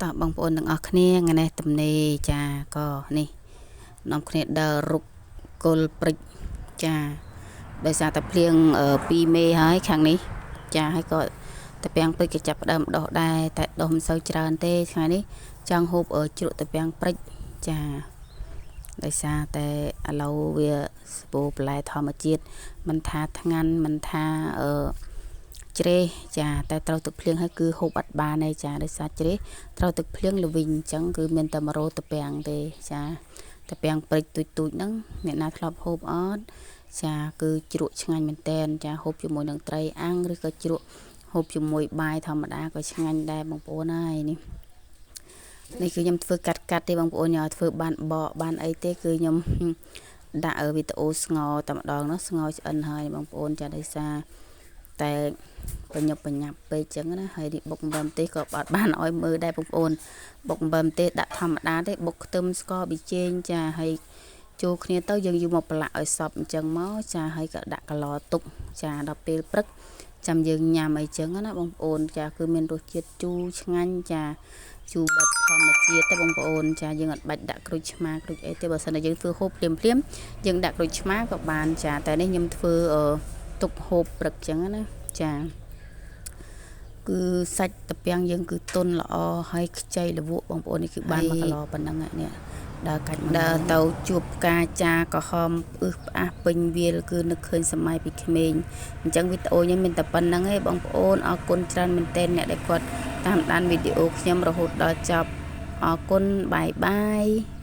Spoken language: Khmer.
តោះបងប្អូនទាំងអស់គ្នាថ្ងៃនេះទំនេរចាក៏នេះនាំគ្នាដើររុកគល់ព្រិចចាដោយសារតែភ្លៀង2មេហើយខាងនេះចាហើយក៏តាពាំងព្រិចក៏ចាប់ផ្ដើមដុះដែរតែដុះមិនសូវច្រើនទេថ្ងៃនេះចង់ហូបជ្រក់តាពាំងព្រិចចាដោយសារតែឥឡូវវាស្ពូបន្លែធម្មជាតិមិនថាថ្ងាន់មិនថាជ្រេះចាតែត្រូវទឹកភ្លៀងហើយគឺហូបអត់បានទេចាដោយសារជ្រេះត្រូវទឹកភ្លៀងល្វីងអញ្ចឹងគឺមានតែ100តាពាំងទេចាតាពាំងព្រិចទូចហ្នឹងអ្នកណាធ្លាប់ហូបអត់ចាគឺជ្រក់ឆ្ងាញ់មែនតែនចាហូបជាមួយនឹងត្រីអាំងឬក៏ជ្រក់ហូបជាមួយបាយធម្មតាក៏ឆ្ងាញ់ដែរបងប្អូនហើយនេះគឺខ្ញុំធ្វើកាត់ទេបងប្អូនញ៉ាំធ្វើបានបកបានអីទេគឺខ្ញុំដាក់វីដេអូស្ងោតែម្ដងនោះស្ងោឆ្អិនហើយបងប្អូនចាដោយសារតែបញ្ញាប់ពេកចឹងណាហើយនេះបុកអំបិលទេក៏អត់បានឲ្យមើលដែរបងប្អូនបុកអំបិលទេដាក់ធម្មតាទេបុកខ្ទឹមស្ករប៊ីចេងចាហើយចូលគ្នាទៅយើងយកមកប្រឡាក់ឲ្យសព្វអញ្ចឹងមកចាហើយក៏ដាក់កន្លទុកចាដល់ពេលព្រឹកចាំយើងញ៉ាំអីចឹងណាបងប្អូនចាគឺមានរសជាតិជូរឆ្ងាញ់ចាជូរបែបធម្មជាតិទេបងប្អូនចាយើងអត់បាច់ដាក់ក្រូចឆ្មាក្រូចអីទេបើសិនតែយើងធ្វើហូបភ្លាមយើងដាក់ក្រូចឆ្មាក៏បានចាតែនេះខ្ញុំធ្វើទុកហូបព្រឹកចឹងណាចាគឺសាច់តាពាំងយើងគឺទន់ល្អហើយខ្ចីល្វក់បងប្អូននេះគឺបាន1គីឡូប៉ុណ្ណឹងនេះដើរកាច់ដើរទៅជួបផ្កាចាក្រហមផ្អាស់ពេញវាលគឺនឹកឃើញសម័យពីក្មេងអញ្ចឹងវីដេអូខ្ញុំមានតែប៉ុណ្្នឹងឯងបងប្អូនអរគុណច្រើនមែនទែនអ្នកដែលគាត់តាមដានវីដេអូខ្ញុំរហូតដល់ចប់អរគុណបាយបាយ